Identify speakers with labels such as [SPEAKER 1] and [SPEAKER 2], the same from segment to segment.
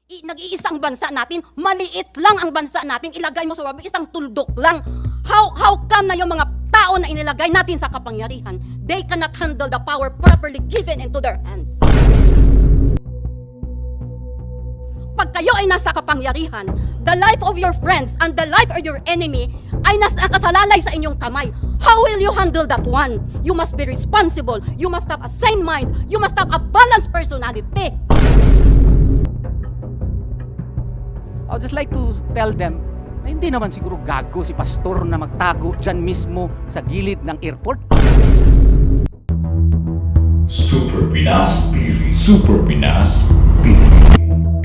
[SPEAKER 1] Nag-iisang bansa natin, maliit lang ang bansa natin, ilagay mo sa isang tuldok lang. How come na yung mga tao na inilagay natin sa kapangyarihan, they cannot handle the power properly given into their hands? Pag kayo ay nasa kapangyarihan, the life of your friends and the life of your enemy ay nakasalalay sa inyong kamay. How will you handle that one? You must be responsible. You must have a sane mind. You must have a balanced personality.
[SPEAKER 2] I'd just like to tell them na hindi naman siguro gago si pastor na magtago dyan mismo sa gilid ng airport.
[SPEAKER 3] Super Pinas TV. Super Pinas TV.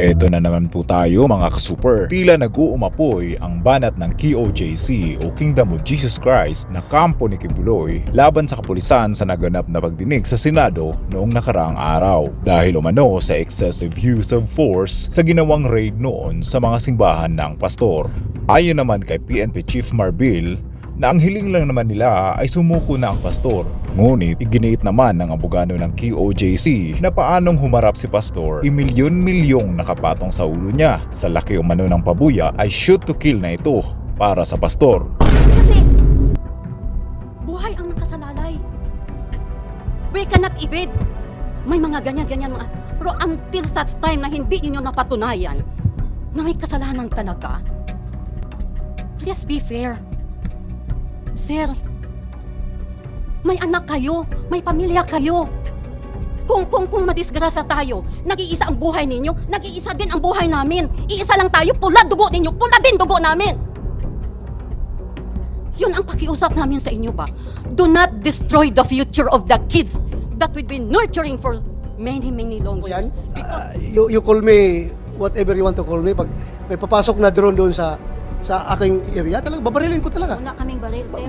[SPEAKER 3] Eto na naman po tayo mga ka-super. Tila nag-uumapoy ang banat ng KOJC o Kingdom of Jesus Christ na kampo ni Kibuloy laban sa kapulisan sa naganap na pagdinig sa Senado noong nakaraang araw. Dahil umano sa excessive use of force sa ginawang raid noon sa mga simbahan ng pastor. Ayon naman kay PNP Chief Marbil, na ang hiling lang naman nila ay sumuko na ang pastor. Ngunit iginiit naman ng abogado ng KOJC na paanong humarap si pastor, imilyon-milyong nakapatong sa ulo niya. Sa laki umano ng pabuya ay shoot to kill na ito para sa pastor.
[SPEAKER 1] Kasi buhay ang nakasalalay. We cannot evade. May mga ganyan-ganyan mga. Pero until such time na hindi niyo napatunayan na may kasalanan talaga, please be fair. Sir, may anak kayo, may pamilya kayo. Kung madisgrasya tayo, nag-iisa ang buhay ninyo, nag-iisa din ang buhay namin. Iisa lang tayo, pula dugo ninyo, pula din dugo namin. Yun ang pakiusap namin sa inyo ba? Do not destroy the future of the kids that we've been nurturing for many long years.
[SPEAKER 4] You call me whatever you want to call me. Pag may papasok na drone doon sa aking area, talaga babarilin ko talaga.
[SPEAKER 1] Wala kaming baril, sir.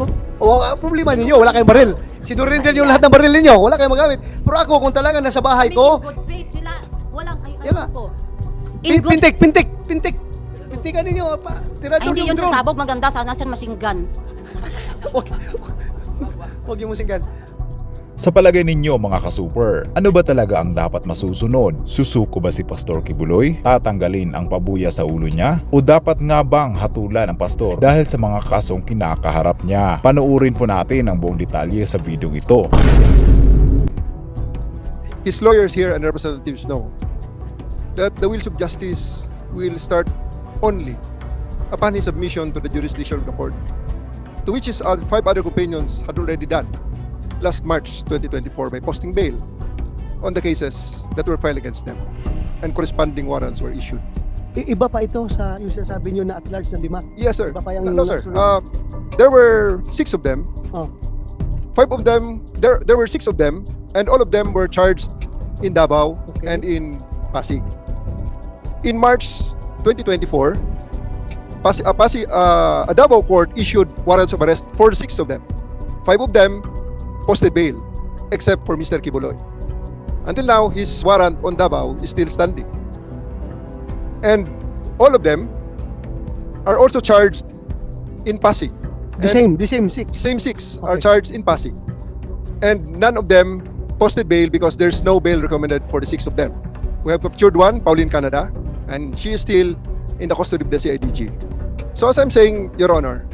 [SPEAKER 4] Problema ninyo, wala kayong baril. Sinurinder yung lahat ng baril ninyo, wala kayong magamit. Pero ako, kung talaga nasa bahay ko,
[SPEAKER 1] In good faith sila, walang
[SPEAKER 4] Yan nga.
[SPEAKER 1] ko. In good
[SPEAKER 4] pintik. Pintikan ninyo, tirador
[SPEAKER 1] Ay, hindi
[SPEAKER 4] yung
[SPEAKER 1] yun
[SPEAKER 4] drone.
[SPEAKER 1] sasabog, maganda sana sir machine gun.
[SPEAKER 4] Huwag yung musinggan.
[SPEAKER 3] Sa palagay ninyo mga ka-super, ano ba talaga ang dapat masusunod? Susuko ba si Pastor Kibuloy? Tatanggalin ang pabuya sa ulo niya? O dapat nga bang hatulan ang pastor dahil sa mga kasong kinakaharap niya? Panoorin po natin ang buong detalye sa video ito.
[SPEAKER 5] His lawyers here and representatives know that the wheels of justice will start only upon his submission to the jurisdiction of the court, to which his 5 other companions had already done last March 2024 by posting bail on the cases that were filed against them, and corresponding warrants were issued.
[SPEAKER 4] Iba pa ito sa yung sinasabi nyo na at large na 5.
[SPEAKER 5] Yes, sir.
[SPEAKER 4] Iba pa yung
[SPEAKER 5] No, sir.
[SPEAKER 4] nasunod.
[SPEAKER 5] There were 6 of them.
[SPEAKER 4] Oh.
[SPEAKER 5] 5 of them, there were 6 of them, and all of them were charged in Davao and in Pasig. In March 2024, a Davao court issued warrants of arrest for 6 of them. 5 of them posted bail, except for Mr. Kibuloy. Until now, his warrant on Davao is still standing. And all of them are also charged in Pasig.
[SPEAKER 4] The same 6.
[SPEAKER 5] Same 6
[SPEAKER 4] Okay.
[SPEAKER 5] are charged in Pasig. And none of them posted bail because there's no bail recommended for the 6 of them. We have captured one, Pauline Canada, and she is still in the custody of the CIDG. So as I'm saying, Your Honor,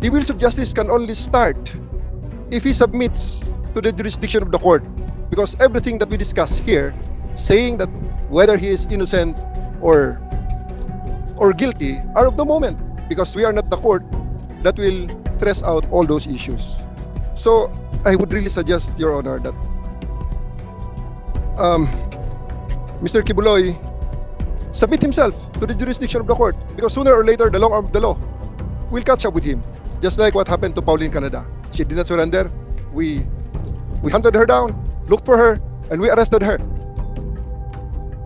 [SPEAKER 5] the wheels of justice can only start if he submits to the jurisdiction of the court, because everything that we discuss here, saying that whether he is innocent or guilty, are of the moment, because we are not the court that will thresh out all those issues. So I would really suggest, Your Honor, that Mr. Kibuloy submit himself to the jurisdiction of the court, because sooner or later the long arm of the law will catch up with him, just like what happened to Pauline Canada. She did not surrender. We hunted her down, looked for her, and we arrested her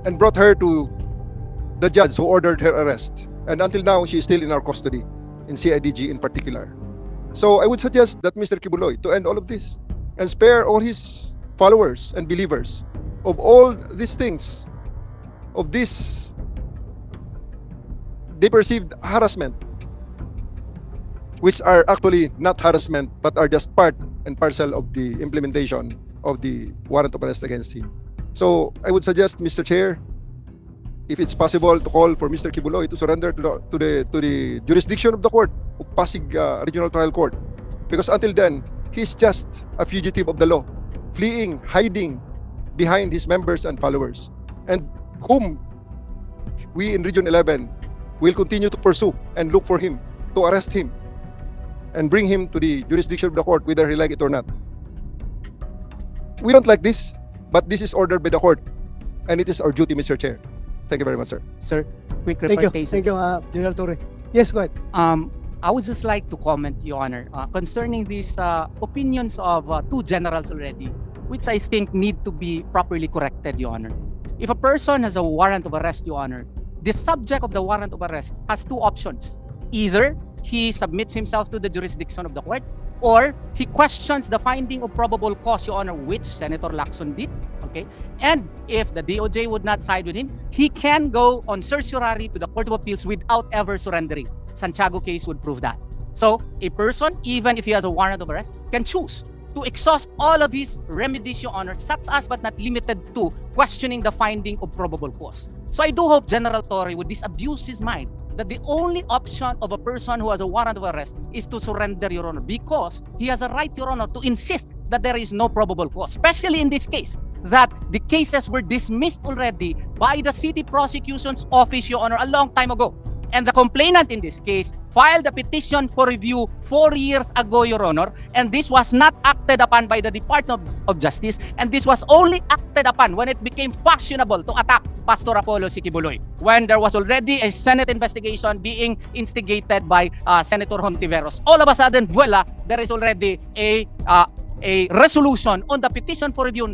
[SPEAKER 5] and brought her to the judge who ordered her arrest. And until now, she is still in our custody, in CIDG in particular. So I would suggest that Mr. Kibuloy to end all of this and spare all his followers and believers of all these things, of this they perceived harassment, which are actually not harassment but are just part and parcel of the implementation of the warrant of arrest against him. So I would suggest, Mr. Chair, if it's possible to call for Mr. Kibuloy to surrender to the jurisdiction of the court of Pasig Regional Trial Court, because until then he's just a fugitive of the law, fleeing, hiding behind his members and followers, and whom we in Region 11 will continue to pursue and look for him, to arrest him and bring him to the jurisdiction of the court, whether he like it or not. We don't like this, but this is ordered by the court, and it is our duty, Mr. Chair. Thank you very much, sir.
[SPEAKER 2] Sir, quick
[SPEAKER 4] Thank you.
[SPEAKER 2] reportation.
[SPEAKER 4] Thank you, General Torre. Yes, go ahead.
[SPEAKER 2] I would just like to comment, Your Honor, concerning these opinions of two generals already, which I think need to be properly corrected, Your Honor. If a person has a warrant of arrest, Your Honor, the subject of the warrant of arrest has two options. Either he submits himself to the jurisdiction of the court, or he questions the finding of probable cause, Your Honor, which Senator Lacson did. Okay? And if the DOJ would not side with him, he can go on certiorari to the Court of Appeals without ever surrendering. Santiago case would prove that. So, a person, even if he has a warrant of arrest, can choose to exhaust all of his remedies, Your Honor, such as but not limited to questioning the finding of probable cause. So I do hope General Torre would disabuse his mind that the only option of a person who has a warrant of arrest is to surrender, Your Honor, because he has a right, Your Honor, to insist that there is no probable cause, especially in this case, that the cases were dismissed already by the city prosecution's office, Your Honor, a long time ago. And the complainant in this case filed a petition for review 4 years ago, Your Honor, and this was not acted upon by the Department of Justice, and this was only acted upon when it became fashionable to attack Pastor Apollo Sikibuloy, when there was already a Senate investigation being instigated by Senator Hontiveros. All of a sudden, voila, there is already a resolution on the petition for review.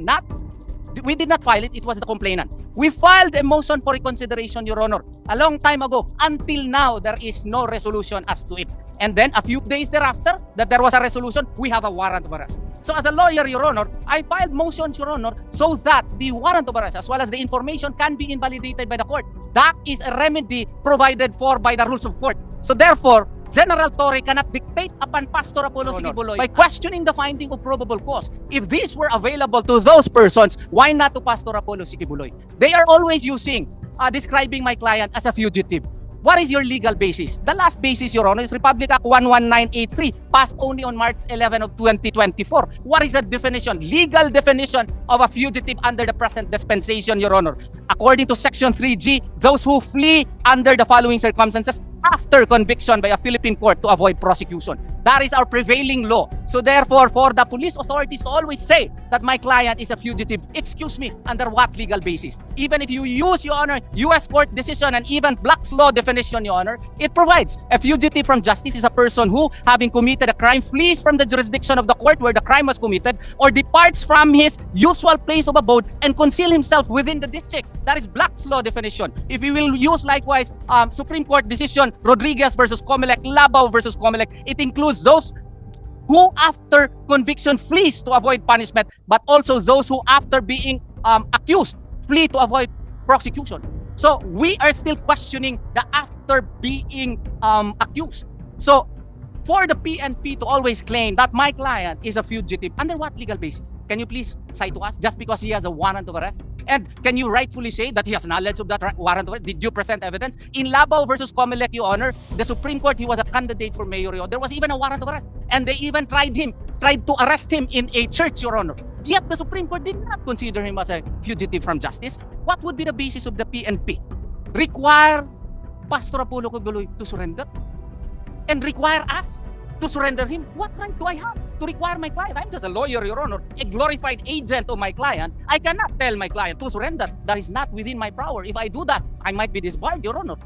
[SPEAKER 2] We did not file it, it was the complainant. We filed a motion for reconsideration, Your Honor, a long time ago. Until now, there is no resolution as to it. And then a few days thereafter, that there was a resolution, we have a warrant of arrest. So as a lawyer, Your Honor, I filed motions, Your Honor, so that the warrant of arrest as well as the information can be invalidated by the court. That is a remedy provided for by the rules of court. So therefore, General Torre cannot dictate upon Pastor Apollo Sikibuloy by questioning the finding of probable cause. If these were available to those persons, why not to Pastor Apollo Sikibuloy? They are always describing my client as a fugitive. What is your legal basis? The last basis, Your Honor, is Republic Act 11983, passed only on March 11 of 2024. What is the definition, legal definition of a fugitive under the present dispensation, Your Honor? According to Section 3G, those who flee under the following circumstances after conviction by a Philippine court to avoid prosecution. That is our prevailing law. So therefore, for the police authorities to always say that my client is a fugitive, excuse me, under what legal basis? Even if you use, Your Honor, U.S. court decision and even Black's law definition, Your Honor, it provides a fugitive from justice is a person who, having committed a crime, flees from the jurisdiction of the court where the crime was committed or departs from his usual place of abode and conceal himself within the district. That is Black's law definition. If you will use likewise Supreme Court decision Rodriguez versus Comelec, Labao versus Comelec, it includes those who after conviction flees to avoid punishment, but also those who after being accused flee to avoid prosecution. So we are still questioning the after being accused. So for the PNP to always claim that my client is a fugitive, under what legal basis? Can you please cite to us? Just because he has a warrant of arrest? And can you rightfully say that he has knowledge of that warrant of arrest? Did you present evidence? In Labao versus Comelec, Your Honor, the Supreme Court, he was a candidate for mayor. There was even a warrant of arrest. And they even tried to arrest him in a church, Your Honor. Yet the Supreme Court did not consider him as a fugitive from justice. What would be the basis of the PNP? Require Pastor Apollo Sikibuloy to surrender? And require us to surrender him? What right do I have to require my client? I'm just a lawyer, Your Honor, a glorified agent of my client. I cannot tell my client to surrender. That is not within my power. If I do that, I might be disbarred, Your Honor.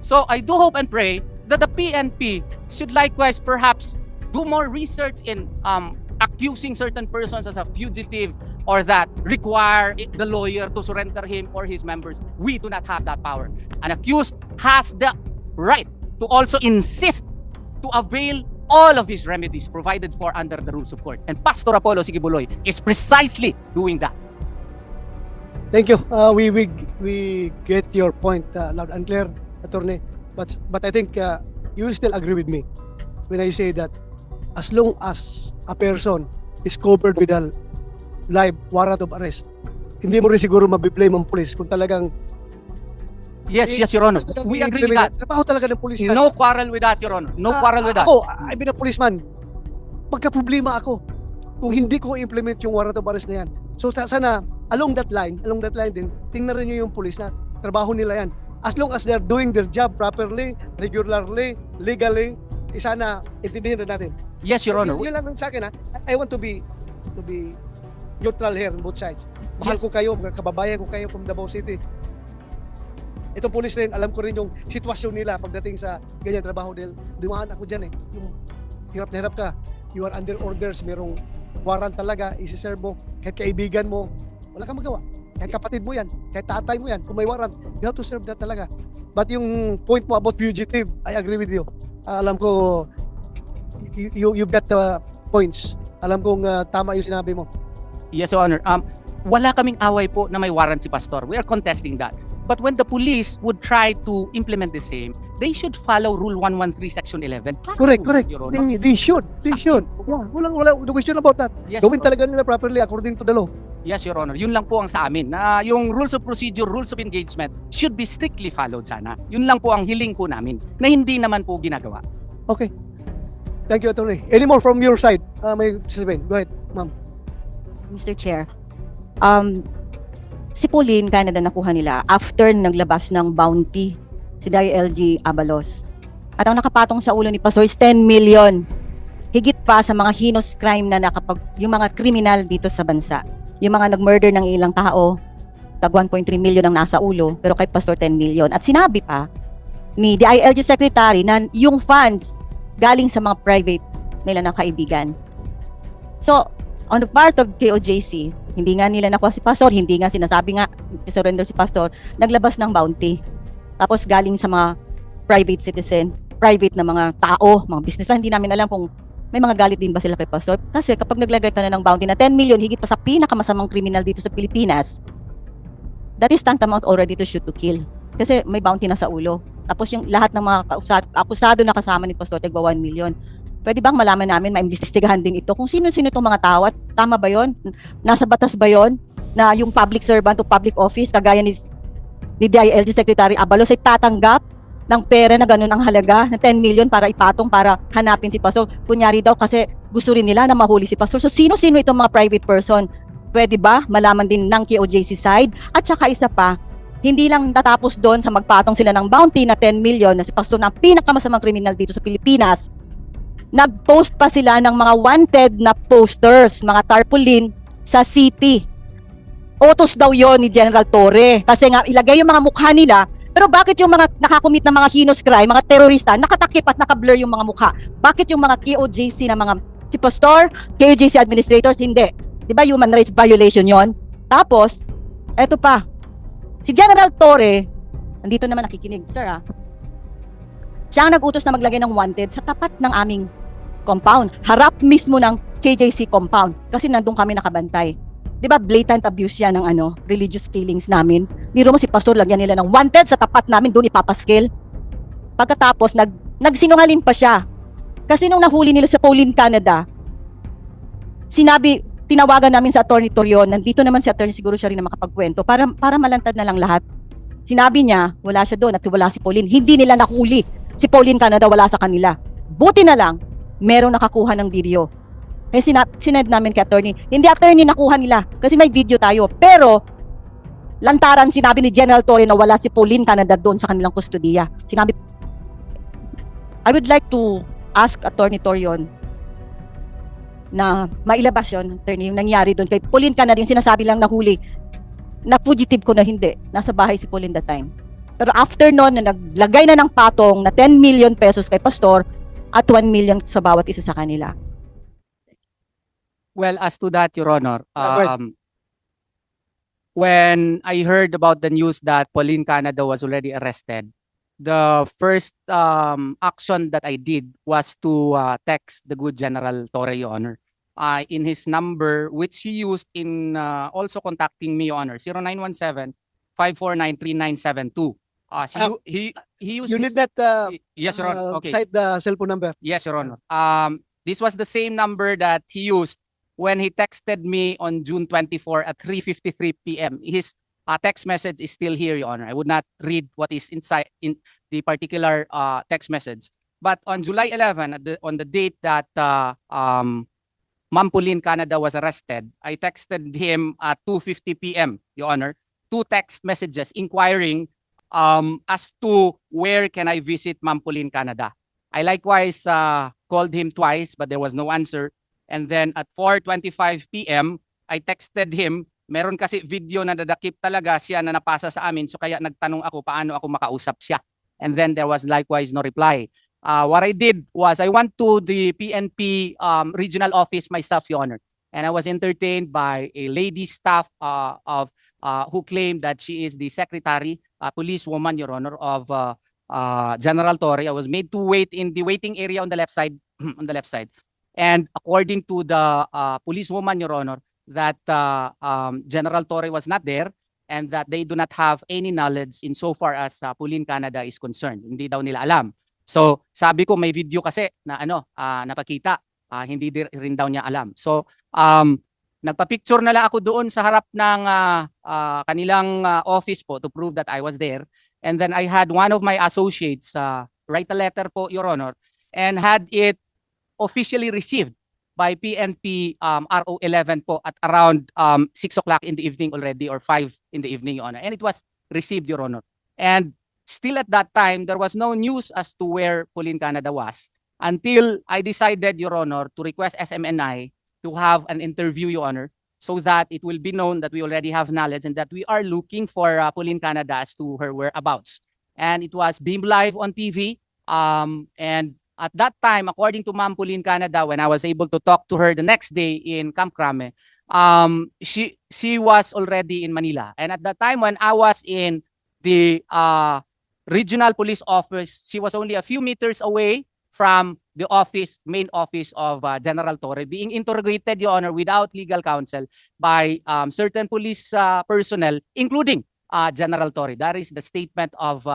[SPEAKER 2] So I do hope and pray that the PNP should likewise perhaps do more research in accusing certain persons as a fugitive or that require the lawyer to surrender him or his members. We do not have that power. An accused has the right to also insist to avail all of his remedies provided for under the rules of court. And Pastor Apollo Sikibuloy is precisely doing that.
[SPEAKER 4] Thank you. We get your point loud and clear, Attorney. But I think you will still agree with me when I say that as long as a person is covered with a live warrant of arrest, hindi mo rin siguro mabiblame ang police kung talagang
[SPEAKER 2] Yes, yes, Your Honor. We agree with that.
[SPEAKER 4] Trabaho talaga ng pulis yan.
[SPEAKER 2] No quarrel with that, Your Honor. No quarrel with that.
[SPEAKER 4] Ako, I've been a policeman. Magka-problema ako kung hindi ko implement yung warrant of arrest na yan. So sana, along that line din, tingnan rin nyo yung pulis na trabaho nila yan. As long as they're doing their job properly, regularly, legally, sana intindihin na natin.
[SPEAKER 2] Yes, Your Honor.
[SPEAKER 4] Yun lang sa akin, ha. I want to be neutral here on both sides. Mahal ko kayo, mga kababayan ko kayo from Davao City. Itong pulis rin, alam ko rin yung sitwasyon nila pagdating sa ganyan trabaho. Dahil dumaan ako dyan yung hirap na hirap ka. You are under orders, merong warrant talaga, isi-serve mo, kahit kaibigan mo, wala kang magawa. Kahit kapatid mo yan, kahit tatay mo yan, kung may warrant, you have to serve that talaga. But yung point mo about fugitive, I agree with you. Alam ko, you've got the points. Alam kong tama yung sinabi mo.
[SPEAKER 2] Yes, Your Honor. Wala kaming away po na may warrant si Pastor. We are contesting that. But when the police would try to implement the same, they should follow Rule 113, Section 11.
[SPEAKER 4] Correct.
[SPEAKER 2] Your Honor.
[SPEAKER 4] They should. Yeah, wala no question about that.
[SPEAKER 2] Yes,
[SPEAKER 4] Gawin
[SPEAKER 2] Your Honor.
[SPEAKER 4] talaga nila properly according to the law.
[SPEAKER 2] Yes, Your Honor. Yun lang po ang sa amin. Na yung rules of procedure, rules of engagement should be strictly followed sana. Yun lang po ang hiling po namin na hindi naman po ginagawa.
[SPEAKER 4] Okay. Thank you, Attorney. Any more from your side? May sasabihin. Go ahead, ma'am.
[SPEAKER 6] Mr. Chair, si Pauline Canada nakuha nila after naglabas ng bounty si DILG Abalos. At ang nakapatong sa ulo ni Pastor is 10 million. Higit pa sa mga heinous crime na yung mga kriminal dito sa bansa. Yung mga nag-murder ng ilang tao, tag 1.3 million ang nasa ulo, pero kay Pastor 10 million. At sinabi pa ni DILG Secretary na yung funds galing sa mga private nila na kaibigan. So, on the part of KOJC, hindi nga nila nakuha si Pastor, hindi nga sinasabi nga surrender si Pastor, naglabas ng bounty. Tapos galing sa mga private citizen, private na mga tao, mga businessman, hindi namin alam kung may mga galit din ba sila kay Pastor. Kasi kapag naglagay ka na ng bounty na 10 million, higit pa sa pinakamasamang kriminal dito sa Pilipinas, that is tantamount already to shoot to kill. Kasi may bounty na sa ulo. Tapos yung lahat ng mga akusado na kasama ni Pastor, tagwa 1 million. Pwede bang malaman namin, maimbestigahan din ito kung sino-sino itong mga tao at tama ba yon? Nasa batas ba yon na yung public servant o public office kagaya ni DILG Secretary Abalos ay tatanggap ng pera na ganun ang halaga na 10 million para ipatong para hanapin si Pastor? Kunyari daw kasi gusto rin nila na mahuli si Pastor. So sino-sino itong mga private person? Pwede ba malaman din ng KOJC side? At saka isa pa, hindi lang natapos doon sa magpatong sila ng bounty na 10 million na si Pastor na ang pinakamasamang kriminal dito sa Pilipinas. Nag-post pa sila ng mga wanted na posters, mga tarpaulin sa city. Utos daw yon ni General Torre. Kasi nga ilagay yung mga mukha nila. Pero bakit yung mga nakakumit na mga heinous crime, mga terorista, nakatakip at nakablur yung mga mukha? Bakit yung mga KOJC na mga si Pastor, KOJC administrators, hindi? Di ba human rights violation yon? Tapos, eto pa. Si General Torre, nandito naman nakikinig, sir ha. Siya ang nag-utos na maglagay ng wanted sa tapat ng aming compound. Harap mismo ng KJC compound. Kasi nandun kami nakabantay. Di ba blatant abuse yan ng religious feelings namin. Biro mo si Pastor, lagyan nila ng wanted sa tapat namin, doon ipapaskil. Pagkatapos, nagsinungaling pa siya. Kasi nung nahuli nila sa Pauline Canada, tinawagan namin sa Attorney Torion, nandito naman si Attorney, siguro siya rin na makapagkwento, para malantad na lang lahat. Sinabi niya, wala siya doon at wala si Pauline. Hindi nila nahuli. Si Pauline Canada, wala sa kanila. Buti na lang, merong nakakuha ng video. Kaya sinad namin kay attorney, hindi attorney nakuha nila kasi may video tayo. Pero, lantaran sinabi ni General Torre na wala si Pauline Canada doon sa kanilang kustodiya. Sinabi, I would like to ask Attorney Torion na mailabas yun, attorney, yung nangyari doon. Kay Pauline Canada, yung sinasabi lang nahuli, na fugitive ko na hindi. Nasa bahay si Pauline that time. Pero after noon, na naglagay na ng patong na 10 million pesos kay Pastor, at 1 million sa bawat isa sa kanila.
[SPEAKER 2] Well, as to that, Your Honor,
[SPEAKER 4] go ahead.
[SPEAKER 2] when I heard about the news that Pauline Canada was already arrested, the first action that I did was to text the good General Torre, Your Honor, in his number, which he used in also contacting me, Your Honor, 0917-549-3972. He used
[SPEAKER 4] You
[SPEAKER 2] this-
[SPEAKER 4] need that
[SPEAKER 2] yes, Your Honor. Okay.
[SPEAKER 4] cite the cellphone number.
[SPEAKER 2] Yes, Your Honor. This was the same number that he used when he texted me on June 24 at 3:53 p.m. His text message is still here, Your Honor. I would not read what is inside in the particular text message. But on July 11, on the date that Ma'am Pauline Canada was arrested, I texted him at 2:50 p.m., Your Honor, 2 text messages inquiring as to where can I visit Ma'am Pauline Canada. I likewise called him twice, but there was no answer. And then at 4:25 p.m., I texted him. Meron kasi video na dadakip talaga siya na napasa sa amin. So kaya nagtanong ako paano ako makausap siya. And then there was likewise no reply. What I did was I went to the PNP regional office myself, Your Honor. And I was entertained by a lady staff of who claimed that she is the secretary, policewoman, Your Honor, of General Torre. I was made to wait in the waiting area on the left side, on the left side. And according to the policewoman, Your Honor, that General Torre was not there and that they do not have any knowledge in so far as Pauline Canada is concerned. Hindi daw nila alam. So sabi ko may video kasi na napakita, hindi rin daw niya alam. So nagpa-picture na lang ako doon sa harap ng kanilang office po to prove that I was there. And then I had one of my associates write a letter po, Your Honor, and had it officially received by PNP RO11 po at around 6 o'clock in the evening already or 5 in the evening, Your Honor. And it was received, Your Honor. And still at that time, there was no news as to where Pauline Canada was until I decided, Your Honor, to request SMNI to have an interview, Your Honor, so that it will be known that we already have knowledge and that we are looking for Pauline Canada as to her whereabouts. And it was beamed live on TV. And at that time, according to Ma'am Pauline Canada, when I was able to talk to her the next day in Camp Crame, she was already in Manila. And at that time, when I was in the regional police office, she was only a few meters away from the office, main office of General Torre, being interrogated, Your Honor, without legal counsel by certain police personnel, including General Torre. That is the statement of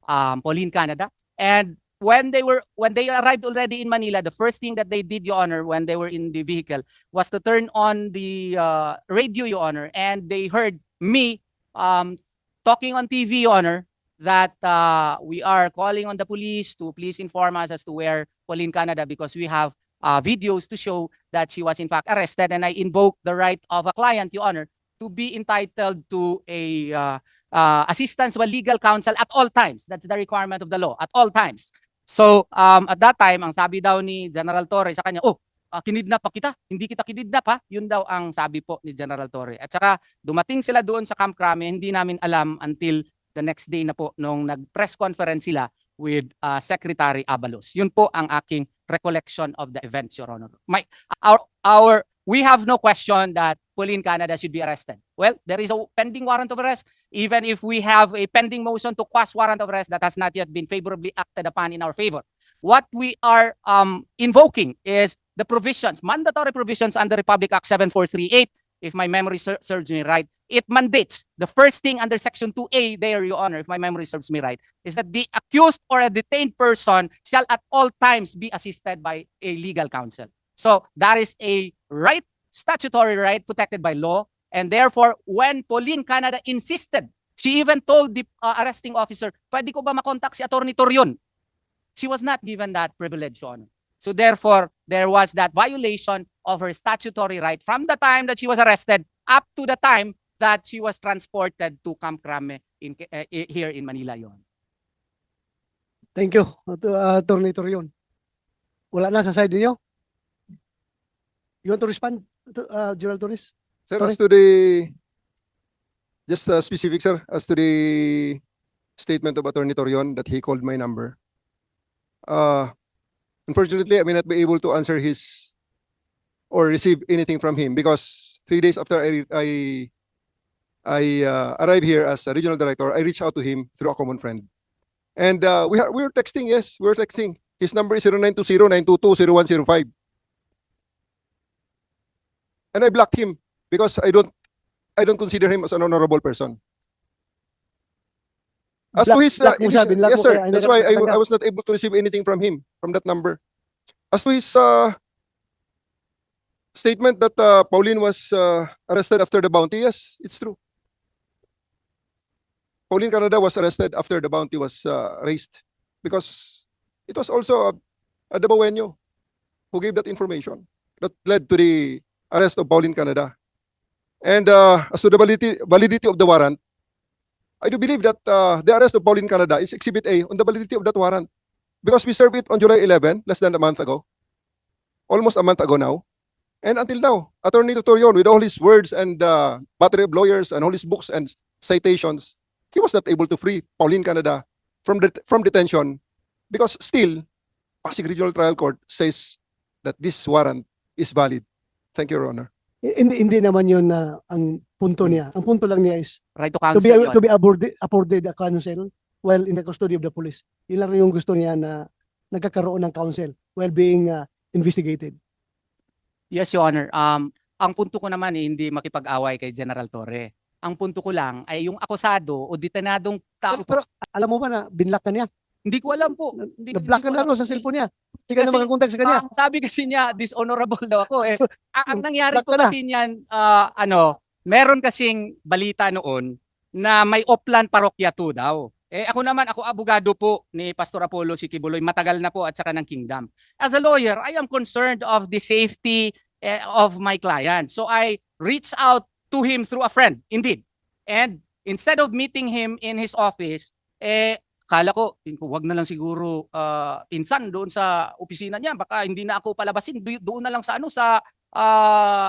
[SPEAKER 2] Pauline Canada. And when they arrived already in Manila, the first thing that they did, Your Honor, when they were in the vehicle, was to turn on the radio, Your Honor, and they heard me talking on TV, Your Honor, that we are calling on the police to please inform us as to where Pauline Canada, because we have videos to show that she was in fact arrested, and I invoke the right of a client, Your Honor, to be entitled to a assistance by legal counsel at all times. That's the requirement of the law, at all times. So at that time, ang sabi daw ni General Torre sa kanya, kinidnap pa kita, hindi kita kinidnap ha. Yun daw ang sabi po ni General Torre. At saka dumating sila doon sa Camp Crame, hindi namin alam until the next day na po nung nag-press conference sila with Secretary Abalos. Yun po ang aking recollection of the events, Your Honor. We have no question that Pauline Canada should be arrested. Well, there is a pending warrant of arrest. Even if we have a pending motion to quash warrant of arrest that has not yet been favorably acted upon in our favor. What we are invoking is the provisions, mandatory provisions under Republic Act 7438, if my memory serves me right. It mandates the first thing under Section 2A there, Your Honor, if my memory serves me right, is that the accused or a detained person shall at all times be assisted by a legal counsel. So that is a right, statutory right protected by law. And therefore, when Pauline Canada insisted, she even told the arresting officer, pwede ko ba makontak si Attorney Torion? She was not given that privilege, Your Honor. So therefore, there was that violation of her statutory right from the time that she was arrested up to the time that she was transported to Camp Crame here in Manila, Your Honor.
[SPEAKER 4] Thank you, Attorney Torion. Wala na sa side niyo? You want to respond, General Torres?
[SPEAKER 5] Sir,
[SPEAKER 4] Sorry.
[SPEAKER 5] as to the, just specific, sir, as to the statement of Attorney Torion that he called my number. Unfortunately, I may not be able to answer his or receive anything from him because 3 days after I arrived here as a regional director, I reached out to him through a common friend. And we were texting, yes, we were texting. His number is 0920-922-0105. And I blocked him because I don't consider him as an honorable person. As to his
[SPEAKER 4] Block mo siya, binlock
[SPEAKER 5] yes
[SPEAKER 4] mo
[SPEAKER 5] sir,
[SPEAKER 4] kaya
[SPEAKER 5] that's why
[SPEAKER 4] hinarap ka
[SPEAKER 5] I was not able to receive anything from him from that number. As to his statement that Pauline was arrested after the bounty, yes, it's true. Pauline Canada was arrested after the bounty was raised because it was also a Dabawenyo who gave that information that led to the arrest of Pauline Canada. And as to the validity of the warrant, I do believe that the arrest of Pauline Canada is Exhibit A on the validity of that warrant because we served it on July 11, less than a month ago, almost a month ago now. And until now, Attorney Torion, with all his words and battery of lawyers and all his books and citations, he was not able to free Pauline Canada from detention because still, Pasig Regional Trial Court says that this warrant is valid. Thank you, Your Honor.
[SPEAKER 4] Hindi naman yun na ang punto niya. Ang punto lang niya is
[SPEAKER 2] Right to
[SPEAKER 4] to
[SPEAKER 2] counsel,
[SPEAKER 4] be
[SPEAKER 2] Your
[SPEAKER 4] to be afforded a counsel while in the custody of the police. Yun lang yung gusto niya na nagkakaroon ng counsel while being investigated.
[SPEAKER 2] Yes, Your Honor. Ang punto ko naman hindi makipag-away kay General Torre. Ang punto ko lang ay yung akusado o detenadong tao.
[SPEAKER 4] Pero alam mo ba na binlock ka niya?
[SPEAKER 2] Hindi ko alam po. Hindi
[SPEAKER 4] Na-block ka
[SPEAKER 2] ko
[SPEAKER 4] na
[SPEAKER 2] alam.
[SPEAKER 4] ro sa cellphone niya. Hindi ka na
[SPEAKER 2] Kasi,
[SPEAKER 4] makakontak sa kanya.
[SPEAKER 2] Sabi kasi niya, dishonorable daw ako eh. Ang nangyari
[SPEAKER 4] Block
[SPEAKER 2] po
[SPEAKER 4] ka na.
[SPEAKER 2] kasi niyan, meron kasing balita noon na may Oplan Parokya 2 daw. Ako abogado po ni Pastor Apollo si Kibuloy, matagal na po at saka ng Kingdom. As a lawyer, I am concerned of the safety of my client. So I reached out to him through a friend, indeed. And instead of meeting him in his office, kala ko, wag na lang siguro pinsan doon sa opisina niya. Baka hindi na ako palabasin. Doon na lang sa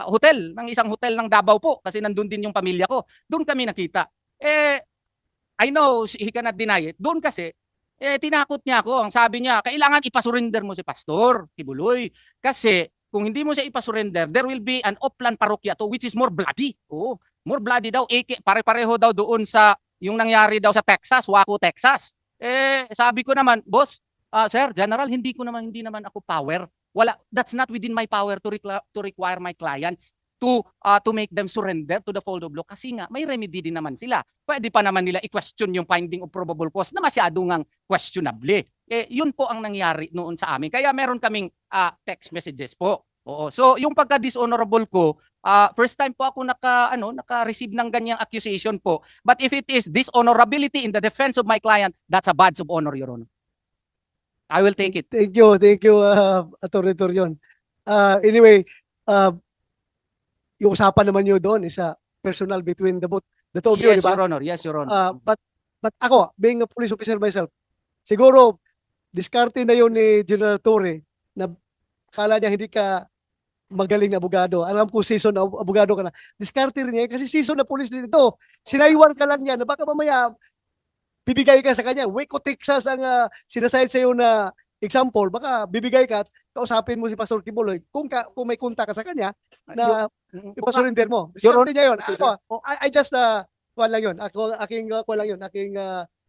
[SPEAKER 2] hotel, ng isang hotel ng Davao po. Kasi nandun din yung pamilya ko. Doon kami nakita. I know he cannot deny it. Doon kasi, tinakot niya ako. Ang sabi niya, kailangan ipasurrender mo si Pastor Kibuloy. Kasi kung hindi mo siya ipasurrender, there will be an Oplan Parokya to which is more bloody. Oo, more bloody daw. Pare-pareho daw doon sa yung nangyari daw sa Texas, Waco, Texas. Sabi ko naman, boss, sir, general, hindi naman ako power. That's not within my power to require my clients to make them surrender to the fold of law kasi nga may remedy din naman sila. Pwede pa naman nila i-question yung finding of probable cause na masyadong questionable. Yun po ang nangyari noon sa amin. Kaya meron kaming text messages po. Oo. So yung pagka-dishonorable ko, first time po ako naka-receive ng ganyang accusation po. But if it is dishonorability in the defense of my client, that's a badge of honor, Your Honor. I will take it.
[SPEAKER 4] Thank you, Attorney Torion. Anyway, yung usapan naman nyo doon is personal between the two of you,
[SPEAKER 2] Yes,
[SPEAKER 4] di ba?
[SPEAKER 2] Your Honor. Yes, Your Honor.
[SPEAKER 4] But ako, being a police officer myself, siguro, diskarte na yun ni General Torre na kala niya hindi ka magaling na abogado. Alam ko season na abogado ka na. Diskarte rin niya kasi season na police din ito. Sinaywan ka lang niya na baka mamaya bibigay ka sa kanya. Waco, Texas ang sinasayad sa iyo na example. Baka bibigay ka at kausapin mo si Pastor Kibuloy kung may kunta ka sa kanya na ipasurrender mo. Diskarte niya yun. I just kuha lang yun. Aking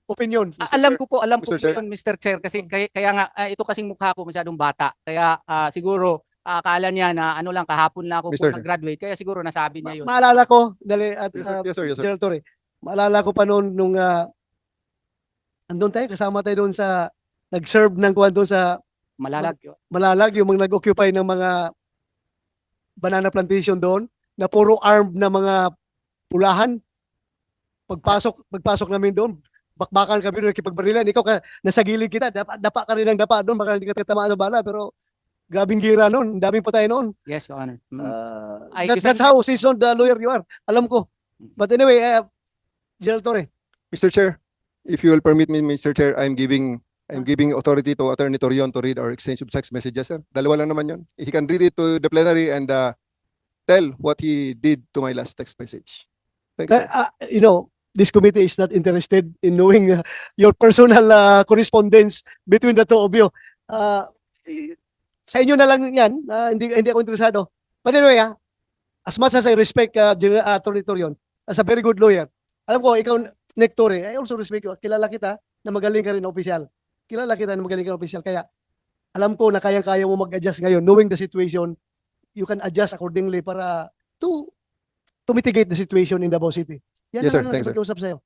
[SPEAKER 4] opinion.
[SPEAKER 2] Alam ko po
[SPEAKER 5] Mr. Chair.
[SPEAKER 2] yun, Mr. Chair, kasi kaya nga ito kasing mukha ko masyadong bata. Kaya siguro akala niya na lang kahapon na ako
[SPEAKER 5] Mr.
[SPEAKER 2] po nag-graduate. Kaya siguro nasabi niya yun.
[SPEAKER 4] Maalala ko,
[SPEAKER 5] Yes, sir. Yes, sir.
[SPEAKER 4] General Torre, maalala ko pa noon nung andun tayo, kasama tayo doon sa nag-serve ng kuwan doon sa
[SPEAKER 2] Malalag.
[SPEAKER 4] Malalag, yung mga nag-occupy ng mga banana plantation doon, na puro armed na mga pulahan. Pagpasok namin doon, bakbakan kami doon, nakipagbarilan. Ikaw nasa gilid kita, dapa ka rin ng dapa doon, baka hindi ka tatamaan ng bala, pero grabing gira noon, daming patay noon.
[SPEAKER 2] Yes, Your Honor.
[SPEAKER 4] That's how seasoned the lawyer you are. Alam ko. But anyway, General Torre.
[SPEAKER 5] Mr. Chair, if you will permit me, Mr. Chair, I'm giving authority to Attorney Torion to read our exchange of text messages, sir. Dalawa lang naman yun. He can read it to the plenary and tell what he did to my last text message. Thank you, sir.
[SPEAKER 4] This committee is not interested in knowing your personal correspondence between the two of you. Sa inyo na lang yan. Hindi ako interesado. But anyway, as much as I respect Attorney Torion as a very good lawyer, alam ko, ikaw, Nick Torre, I also respect you. Kilala kita na magaling ka rin na opisyal. Kaya alam ko na kayang-kaya mo mag-adjust ngayon. Knowing the situation, you can adjust accordingly para to mitigate the situation in Davao City. Yan
[SPEAKER 5] Yes, sir.
[SPEAKER 4] lang
[SPEAKER 5] Thanks, sir.
[SPEAKER 4] nakikiusap sa'yo.